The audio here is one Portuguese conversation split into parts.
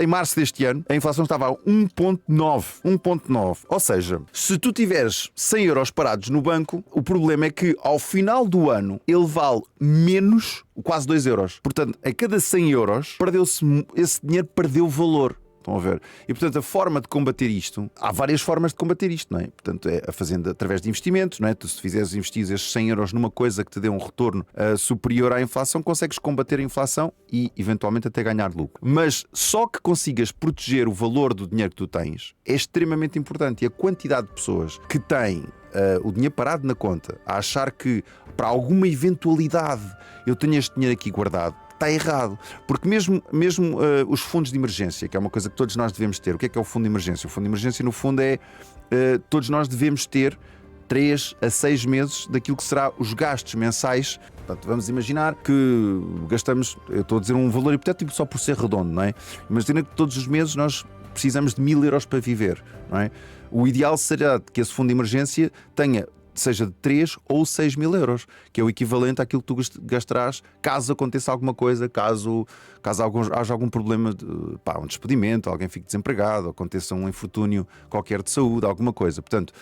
em março deste ano, a inflação estava a 1,9. 1,9. Ou seja, se tu tiveres 100 euros parados no banco, o problema é que ao final do ano ele vale menos, quase 2 euros. Portanto, a cada 100 euros, esse dinheiro perdeu valor. Estão a ver? E, portanto, a forma de combater isto, há várias formas de combater isto, não é? Portanto, é fazendo através de investimentos, não é? Tu, se fizeres investir esses 100 euros numa coisa que te dê um retorno superior à inflação, consegues combater a inflação e, eventualmente, até ganhar lucro. Mas só que consigas proteger o valor do dinheiro que tu tens é extremamente importante. E a quantidade de pessoas que têm o dinheiro parado na conta, a achar que, para alguma eventualidade, eu tenho este dinheiro aqui guardado, está errado, porque mesmo os fundos de emergência, que é uma coisa que todos nós devemos ter. O que é o fundo de emergência? O fundo de emergência, no fundo, é todos nós devemos ter 3 a 6 meses daquilo que será os gastos mensais. Portanto, vamos imaginar que gastamos, eu estou a dizer um valor hipotético só por ser redondo, não é? Imagina que todos os meses nós precisamos de 1000 euros para viver, não é? O ideal será que esse fundo de emergência seja de 3 ou 6 mil euros, que é o equivalente àquilo que tu gastarás caso aconteça alguma coisa, caso haja algum problema, um despedimento, alguém fique desempregado, aconteça um infortúnio qualquer de saúde, alguma coisa. Portanto,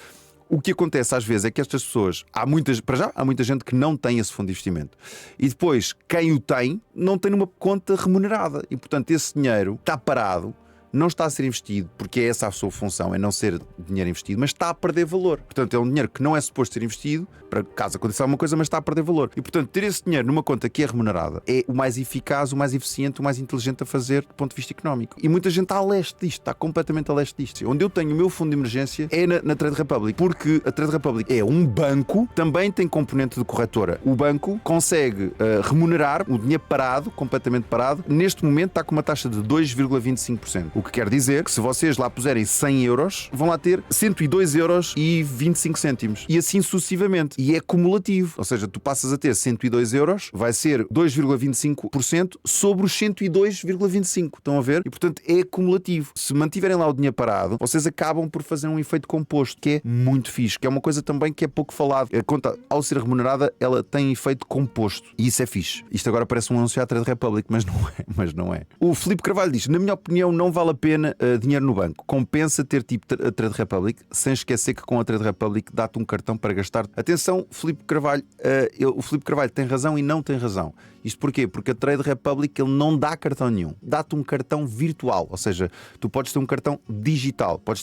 o que acontece às vezes é que estas pessoas, há muita gente que não tem esse fundo de investimento. E depois, quem o tem, não tem numa conta remunerada. E, portanto, esse dinheiro está parado, não está a ser investido, porque é essa a sua função, é não ser dinheiro investido, mas está a perder valor. Portanto, é um dinheiro que não é suposto ser investido, para caso aconteça alguma coisa, mas está a perder valor. E, portanto, ter esse dinheiro numa conta que é remunerada é o mais eficaz, o mais eficiente, o mais inteligente a fazer do ponto de vista económico. E muita gente está a leste disto, está completamente a leste disto. Onde eu tenho o meu fundo de emergência é na Trade Republic, porque a Trade Republic é um banco, também tem componente de corretora. O banco consegue remunerar o dinheiro parado, completamente parado. Neste momento está com uma taxa de 2,25%. O que quer dizer que se vocês lá puserem 100 euros, vão lá ter 102 euros e 25 cêntimos. E assim sucessivamente. E é cumulativo. Ou seja, tu passas a ter 102 euros, vai ser 2,25% sobre os 102,25. Estão a ver? E, portanto, é acumulativo. Se mantiverem lá o dinheiro parado, vocês acabam por fazer um efeito composto, que é muito fixe. Que é uma coisa também que é pouco falado. A conta, ao ser remunerada, ela tem efeito composto. E isso é fixe. Isto agora parece um anúncio à Trade Republic, mas não é. O Filipe Carvalho diz, na minha opinião, não vale a pena dinheiro no banco. Compensa ter tipo a Trade Republic, sem esquecer que com a Trade Republic dá-te um cartão para gastar. Atenção, Filipe Carvalho, o Filipe Carvalho tem razão e não tem razão. Isto porquê? Porque a Trade Republic ele não dá cartão nenhum. Dá-te um cartão virtual, ou seja, tu podes ter um cartão digital, podes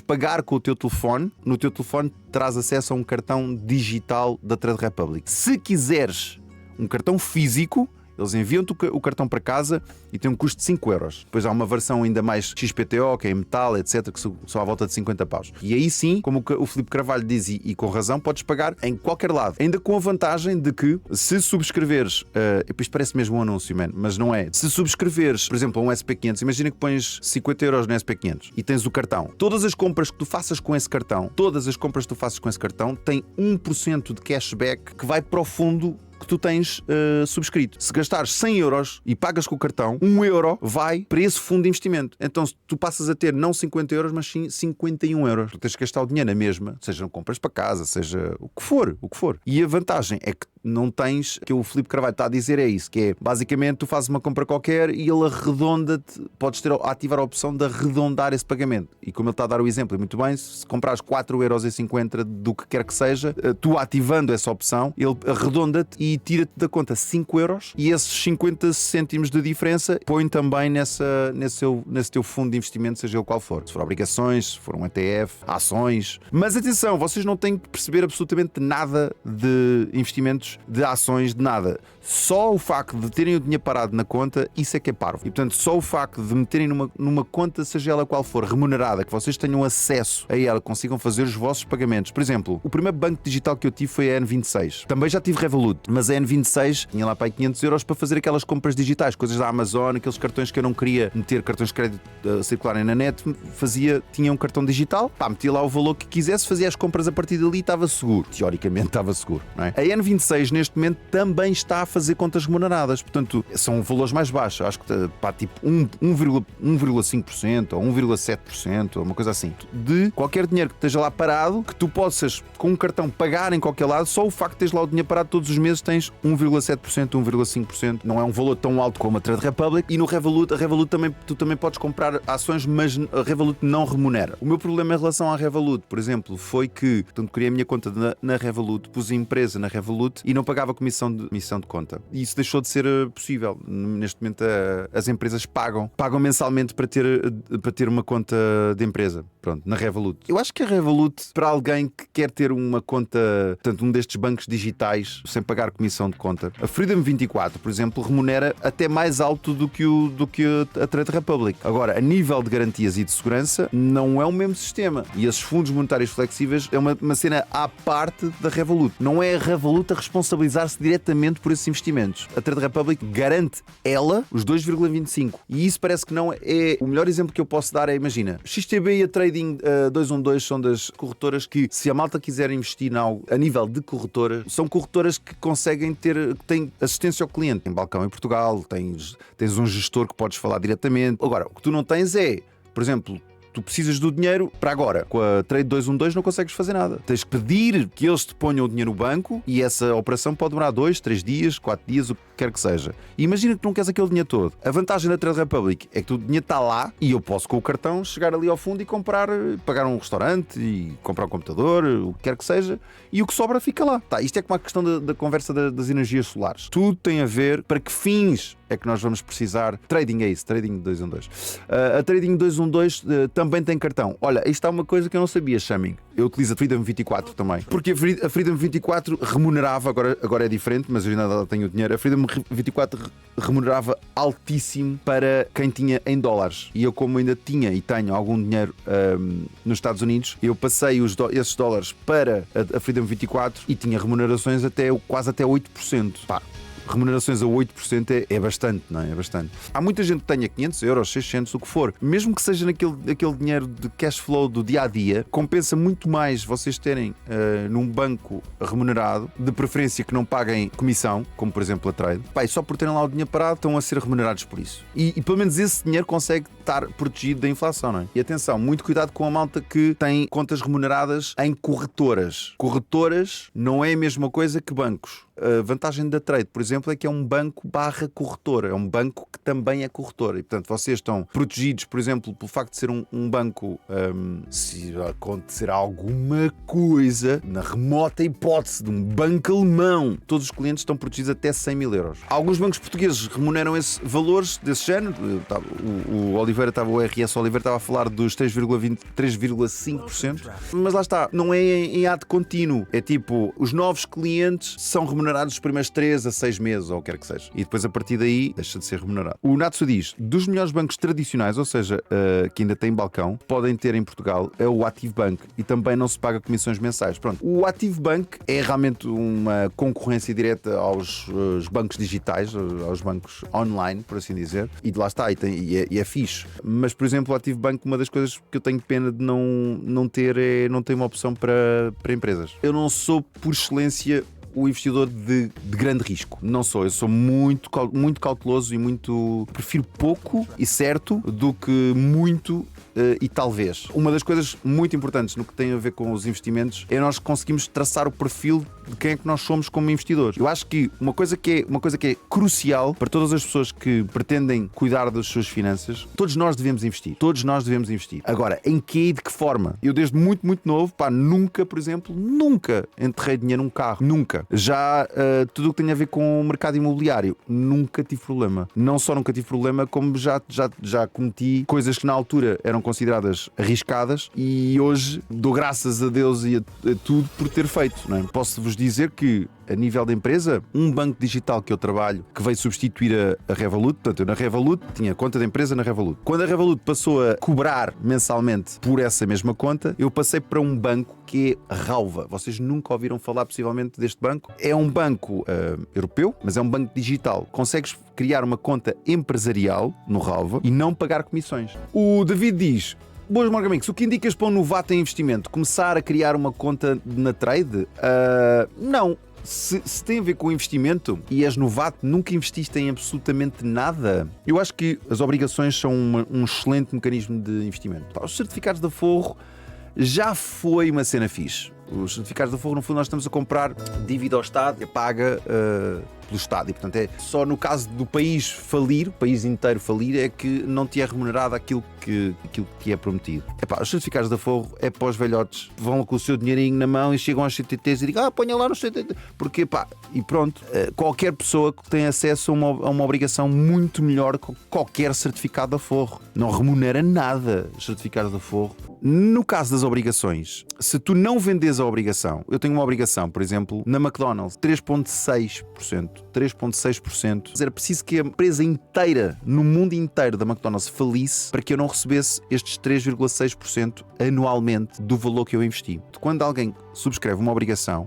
pagar com o teu telefone, no teu telefone terás acesso a um cartão digital da Trade Republic. Se quiseres um cartão físico, eles enviam-te o cartão para casa e tem um custo de 5 euros. Depois há uma versão ainda mais XPTO, que é em metal, etc., que só à volta de 50 paus. E aí sim, como o Filipe Carvalho diz, e com razão, podes pagar em qualquer lado. Ainda com a vantagem de que, se subscreveres, isto parece mesmo um anúncio, mas não é. Se subscreveres, por exemplo, um SP500, imagina que pões 50 euros no SP500 e tens o cartão. Todas as compras que tu faças com esse cartão, têm 1% de cashback que vai para o fundo que tu tens subscrito. Se gastares 100 euros e pagas com o cartão, 1 euro vai para esse fundo de investimento. Então tu passas a ter não 50 euros, mas sim 51 euros. Tu tens que gastar o dinheiro na mesma, seja compras para casa, seja o que for. E a vantagem é que não tens, que o Filipe Carvalho está a dizer é isso, que é, basicamente, tu fazes uma compra qualquer e ele arredonda-te, podes ativar a opção de arredondar esse pagamento. E como ele está a dar o exemplo, e muito bem, se comprares 4,50 € do que quer que seja, tu ativando essa opção, ele arredonda-te e tira-te da conta 5 euros e esses 50 cêntimos de diferença põe também nesse teu fundo de investimento, seja ele qual for. Se for obrigações, se for um ETF, ações. Mas atenção, vocês não têm que perceber absolutamente nada de investimentos, de ações, de nada. Só o facto de terem o dinheiro parado na conta, isso é que é parvo. E portanto, só o facto de meterem numa conta, seja ela qual for, remunerada, que vocês tenham acesso a ela, consigam fazer os vossos pagamentos. Por exemplo, o primeiro banco digital que eu tive foi a N26. Também já tive Revolut, mas a N26 tinha lá para 500 euros para fazer aquelas compras digitais, coisas da Amazon, aqueles cartões que eu não queria meter cartões de crédito a circularem na net, tinha um cartão digital, metia lá o valor que quisesse, fazia as compras a partir dali e estava seguro. Teoricamente estava seguro, não é? A N26 B6 neste momento também está a fazer contas remuneradas. Portanto, são valores mais baixos. Acho que tipo 1,5% ou 1,7%, ou uma coisa assim. De qualquer dinheiro que esteja lá parado, que tu possas, com um cartão, pagar em qualquer lado, só o facto de teres lá o dinheiro parado todos os meses tens 1,7%, 1,5%. Não é um valor tão alto como a Trade Republic. E no Revolut, tu também podes comprar ações, mas a Revolut não remunera. O meu problema em relação à Revolut, por exemplo, foi que, portanto, criei a minha conta na Revolut, pus a empresa na Revolut e não pagava comissão de conta. E isso deixou de ser possível. Neste momento as empresas pagam mensalmente para ter uma conta de empresa. Pronto, na Revolut. Eu acho que a Revolut, para alguém que quer ter uma conta, portanto, um destes bancos digitais sem pagar comissão de conta, a Freedom 24, por exemplo, remunera até mais alto do que a Trade Republic. Agora, a nível de garantias e de segurança, não é o mesmo sistema. E esses fundos monetários flexíveis é uma cena à parte da Revolut. Não é a Revolut a responsabilizar-se diretamente por esses investimentos. A Trade Republic garante ela os 2,25. E isso parece que não é... O melhor exemplo que eu posso dar é, imagina, XTB e a Trading 212 são das corretoras que, se a malta quiser investir a nível de corretora, são corretoras que conseguem têm assistência ao cliente. Tem balcão em Portugal, tens um gestor que podes falar diretamente. Agora, o que tu não tens é, por exemplo, tu precisas do dinheiro para agora. Com a Trade 212 não consegues fazer nada. Tens que pedir que eles te ponham o dinheiro no banco e essa operação pode demorar 2, 3 dias, 4 dias, o que quer que seja. E imagina que não queres aquele dinheiro todo. A vantagem da Trade Republic é que o dinheiro está lá e eu posso com o cartão chegar ali ao fundo e pagar um restaurante e comprar um computador, o que quer que seja, e o que sobra fica lá. Isto é como a questão da conversa das energias solares. Tudo tem a ver para que fins é que nós vamos precisar. Trading é isso, Trading 212. A Trading 212 também tem cartão. Olha, isto é uma coisa que eu não sabia, Chaming. Eu utilizo a Freedom 24 também. Porque a Freedom 24 remunerava, agora é diferente, mas eu ainda tenho o dinheiro. A Freedom 24 remunerava altíssimo para quem tinha em dólares. E eu, como ainda tinha e tenho algum dinheiro nos Estados Unidos, eu passei esses dólares para a Freedom 24 e tinha remunerações quase até 8%. Pá. Remunerações a 8% é bastante, não é? É bastante. Há muita gente que tenha 500 euros, 600, o que for. Mesmo que seja naquele dinheiro de cash flow do dia-a-dia, compensa muito mais vocês terem num banco remunerado, de preferência que não paguem comissão, como por exemplo a Trade. Pá, e só por terem lá o dinheiro parado estão a ser remunerados por isso. E pelo menos esse dinheiro consegue estar protegido da inflação, não é? E atenção, muito cuidado com a malta que tem contas remuneradas em corretoras. Corretoras não é a mesma coisa que bancos. A vantagem da Trade, por exemplo, é que é um banco / corretora. É um banco que também é corretora. E, portanto, vocês estão protegidos, por exemplo, pelo facto de ser um banco, se acontecer alguma coisa, na remota hipótese de um banco alemão, todos os clientes estão protegidos até 100 mil euros. Alguns bancos portugueses remuneram esses valores desse género. O RS Oliveira estava a falar dos 3,5%. Mas lá está, não é em ato contínuo. É tipo, os novos clientes são remunerados os primeiros 3 a 6 meses, ou o que quer que seja. E depois, a partir daí, deixa de ser remunerado. O Natsu diz, dos melhores bancos tradicionais, ou seja, que ainda têm balcão, podem ter em Portugal, é o Active Bank. E também não se paga comissões mensais. Pronto. O Active Bank é realmente uma concorrência direta aos bancos digitais, aos bancos online, por assim dizer. E de lá está, e é fixe. Mas, por exemplo, o Active Bank, uma das coisas que eu tenho pena de não ter é não ter uma opção para empresas. Eu não sou, por excelência, o investidor de grande risco. Não sou. Eu sou muito cauteloso e prefiro pouco e certo do que muito e talvez. Uma das coisas muito importantes no que tem a ver com os investimentos é nós conseguimos traçar o perfil de quem é que nós somos como investidores. Eu acho que uma coisa que é crucial para todas as pessoas que pretendem cuidar das suas finanças, todos nós devemos investir. Todos nós devemos investir. Agora, em que e de que forma? Eu desde muito novo, nunca, por exemplo, nunca enterrei dinheiro num carro. Nunca. Já tudo o que tem a ver com o mercado imobiliário, nunca tive problema. Não só nunca tive problema, como já cometi coisas que na altura eram consideradas arriscadas e hoje dou graças a Deus e a tudo por ter feito, não é? Posso-vos dizer que, a nível da empresa, um banco digital que eu trabalho, que veio substituir a Revolut, portanto eu na Revolut tinha conta de empresa na Revolut. Quando a Revolut passou a cobrar mensalmente por essa mesma conta, eu passei para um banco que é Rauva. Vocês nunca ouviram falar possivelmente deste banco? É um banco europeu, mas é um banco digital. Consegues criar uma conta empresarial no Rauva e não pagar comissões. O David diz: boas, Morgan Mix, o que indicas para um novato em investimento? Começar a criar uma conta na Trade? Não. se tem a ver com investimento e és novato, nunca investiste em absolutamente nada, eu acho que as obrigações são um excelente mecanismo de investimento. Os certificados de aforro já foi uma cena fixe. Os certificados de aforro, no fundo, nós estamos a comprar dívida ao Estado, é paga pelo Estado. E, portanto, é só no caso do país falir, o país inteiro falir, é que não te é remunerado aquilo que te é prometido. Os certificados de aforro é para os velhotes. Vão com o seu dinheirinho na mão e chegam aos CTTs e digam, ponha lá no CTT. Porque, e pronto. Qualquer pessoa que tem acesso a uma obrigação muito melhor que qualquer certificado de aforro. Não remunera nada os certificados de aforro. No caso das obrigações, se tu não vendes a obrigação, eu tenho uma obrigação, por exemplo, na McDonald's, 3,6%. 3,6%. Era preciso que a empresa inteira, no mundo inteiro da McDonald's, falisse para que eu não recebesse estes 3,6% anualmente do valor que eu investi. Quando alguém subscreve uma obrigação,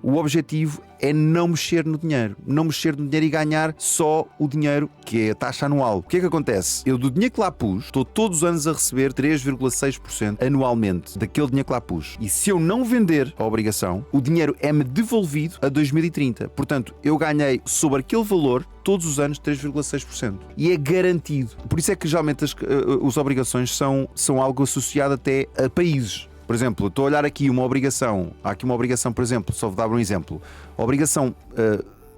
o objetivo é não mexer no dinheiro. Não mexer no dinheiro e ganhar só o dinheiro, que é a taxa anual. O que é que acontece? Eu, do dinheiro que lá pus, estou todos os anos a receber 3,6% anualmente daquele dinheiro que lá pus. E se eu não vender a obrigação, o dinheiro é-me devolvido a 2030. Portanto, eu ganhei sobre aquele valor todos os anos 3,6%. E é garantido. Por isso é que geralmente as obrigações são algo associado até a países. Por exemplo, estou a olhar aqui uma obrigação. Há aqui uma obrigação, por exemplo, só vou dar um exemplo. A obrigação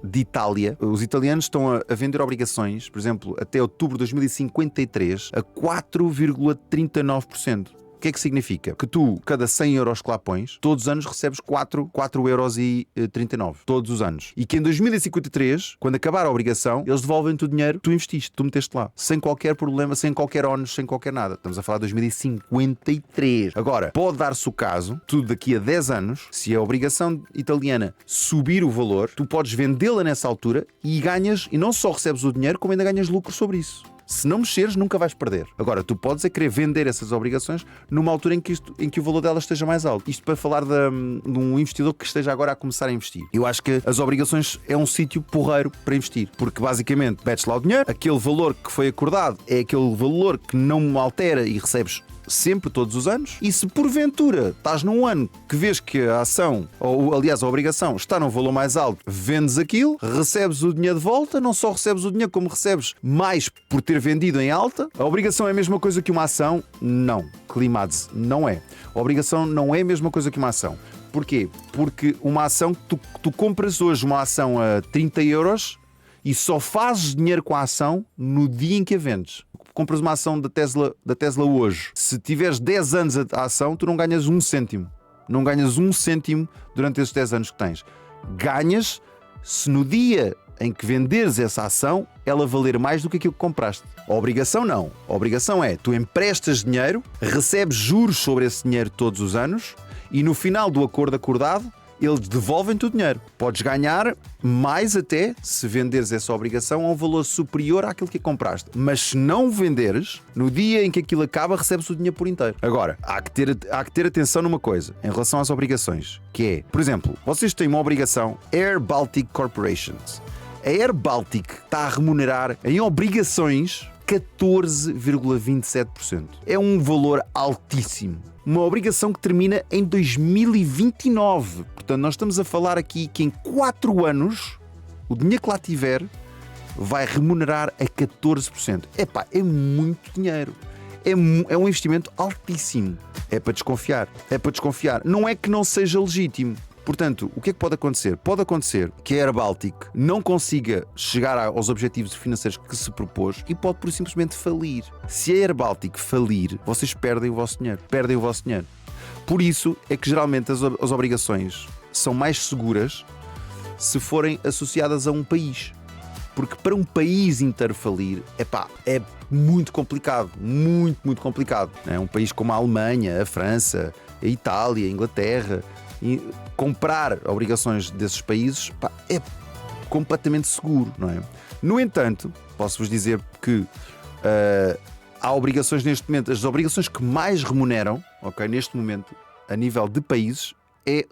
de Itália. Os italianos estão a vender obrigações, por exemplo, até outubro de 2053 a 4,39%. O que é que significa? Que tu, cada 100 euros que lá pões, todos os anos recebes 4,39 euros. Todos os anos. E que em 2053, quando acabar a obrigação, eles devolvem-te o dinheiro que tu investiste, tu meteste lá. Sem qualquer problema, sem qualquer ónus, sem qualquer nada. Estamos a falar de 2053. Agora, pode dar-se o caso, tu daqui a 10 anos, se a obrigação italiana subir o valor, tu podes vendê-la nessa altura e ganhas, e não só recebes o dinheiro, como ainda ganhas lucro sobre isso. Se não mexeres, nunca vais perder. Agora, tu podes querer vender essas obrigações numa altura em que o valor delas esteja mais alto. Isto para falar de um investidor que esteja agora a começar a investir. Eu acho que as obrigações é um sítio porreiro para investir. Porque basicamente metes lá o dinheiro, aquele valor que foi acordado é aquele valor que não altera e recebes sempre, todos os anos. E se porventura estás num ano que vês que a ação, ou aliás a obrigação, está num valor mais alto, vendes aquilo, recebes o dinheiro de volta, não só recebes o dinheiro como recebes mais por ter vendido em alta. A obrigação é a mesma coisa que uma ação? Não. Climadze, não é. A obrigação não é a mesma coisa que uma ação. Porquê? Porque uma ação, tu compras hoje uma ação a 30 euros e só fazes dinheiro com a ação no dia em que a vendes. Compras uma ação da Tesla hoje. Se tiveres 10 anos a ação, tu não ganhas um cêntimo. Não ganhas um cêntimo durante esses 10 anos que tens. Ganhas se no dia em que venderes essa ação, ela valer mais do que aquilo que compraste. A obrigação não. A obrigação é, tu emprestas dinheiro, recebes juros sobre esse dinheiro todos os anos e no final do acordo acordado, eles devolvem-te o dinheiro. Podes ganhar mais até se venderes essa obrigação a um valor superior àquilo que compraste. Mas se não venderes, no dia em que aquilo acaba, recebes o dinheiro por inteiro. Agora, há que ter atenção numa coisa em relação às obrigações, que é, por exemplo, vocês têm uma obrigação Air Baltic Corporations. A Air Baltic está a remunerar em obrigações 14,27%. É um valor altíssimo. Uma obrigação que termina em 2029. Portanto, nós estamos a falar aqui que em 4 anos, o dinheiro que lá tiver vai remunerar a 14%. É muito dinheiro. É um investimento altíssimo. É para desconfiar. Não é que não seja legítimo. Portanto, o que é que pode acontecer? Pode acontecer que a Air Baltic não consiga chegar aos objetivos financeiros que se propôs e pode, por simplesmente, falir. Se a Air Baltic falir, vocês perdem o vosso dinheiro. Por isso é que, geralmente, as obrigações são mais seguras se forem associadas a um país. Porque para um país inteiro falir, é muito complicado. Muito complicado. Um país como a Alemanha, a França, a Itália, a Inglaterra... E comprar obrigações desses países é completamente seguro, não é? No entanto, posso-vos dizer que há obrigações neste momento, as obrigações que mais remuneram, neste momento, a nível de países,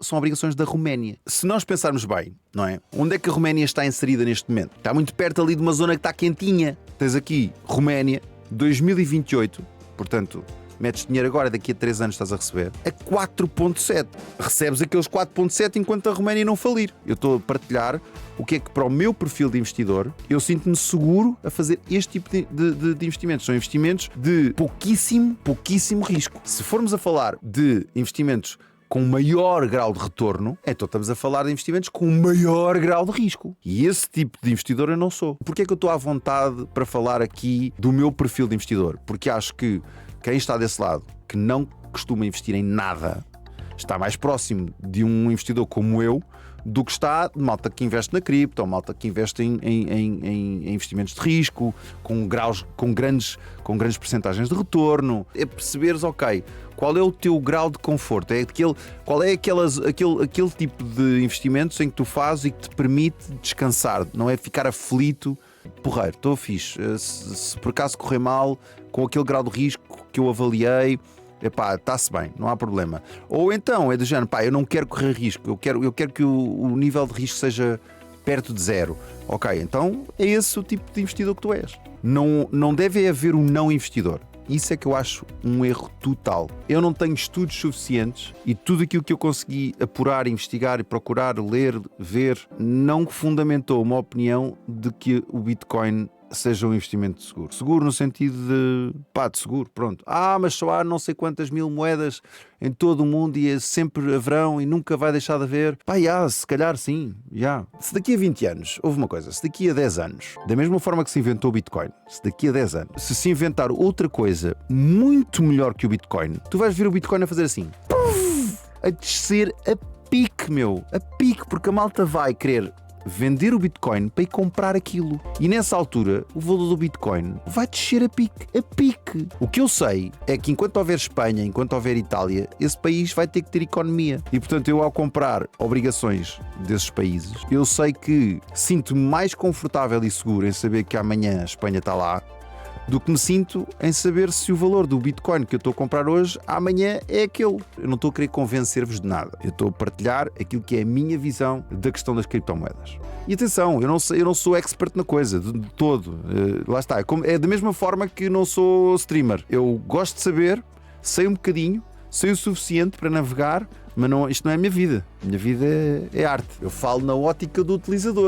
são obrigações da Roménia. Se nós pensarmos bem, não é? Onde é que a Roménia está inserida neste momento? Está muito perto ali de uma zona que está quentinha. Tens aqui Roménia, 2028, portanto, metes dinheiro agora, daqui a 3 anos estás a receber, a 4,7. Recebes aqueles 4,7 enquanto a România não falir. Eu estou a partilhar o que é que para o meu perfil de investidor eu sinto-me seguro a fazer este tipo de investimentos. São investimentos de pouquíssimo risco. Se formos a falar de investimentos com maior grau de retorno, então estamos a falar de investimentos com maior grau de risco. E esse tipo de investidor eu não sou. Porquê é que eu estou à vontade para falar aqui do meu perfil de investidor? Porque acho que quem está desse lado, que não costuma investir em nada, está mais próximo de um investidor como eu do que está de malta que investe na cripto, ou malta que investe em investimentos de risco, com grandes percentagens de retorno. É perceberes, ok, qual é o teu grau de conforto? Qual é aquele tipo de investimentos em que tu fazes e que te permite descansar, não é ficar aflito. Porreiro, estou fixe. Se por acaso correr mal, com aquele grau de risco que eu avaliei, epá, está-se bem, não há problema. Ou então é do género, pá, eu não quero correr risco, eu quero que o nível de risco seja perto de zero. Ok, então é esse o tipo de investidor que tu és. Não deve haver um não investidor. Isso é que eu acho um erro total. Eu não tenho estudos suficientes e tudo aquilo que eu consegui apurar, investigar e procurar, ler, ver, não fundamentou uma opinião de que o Bitcoin seja um investimento seguro. Seguro no sentido de seguro, pronto. Mas só há não sei quantas mil moedas em todo o mundo e sempre haverão e nunca vai deixar de haver. Se calhar sim, já. Se daqui a 20 anos, houve uma coisa, se daqui a 10 anos, da mesma forma que se inventou o Bitcoin, se daqui a 10 anos, se inventar outra coisa muito melhor que o Bitcoin, tu vais ver o Bitcoin a fazer assim, a descer a pique, a pique, porque a malta vai querer vender o Bitcoin para ir comprar aquilo. E nessa altura, o valor do Bitcoin vai descer a pique. O que eu sei é que enquanto houver Espanha, enquanto houver Itália, esse país vai ter que ter economia. E portanto, eu ao comprar obrigações desses países, eu sei que sinto-me mais confortável e seguro em saber que amanhã a Espanha está lá, do que me sinto em saber se o valor do Bitcoin que eu estou a comprar hoje, amanhã é aquele. Eu não estou a querer convencer-vos de nada. Eu estou a partilhar aquilo que é a minha visão da questão das criptomoedas. E atenção, eu não sou expert na coisa, de todo. Lá está. É da mesma forma que não sou streamer. Eu gosto de saber, sei um bocadinho, sei o suficiente para navegar, mas isto não é a minha vida. A minha vida é arte. Eu falo na ótica do utilizador.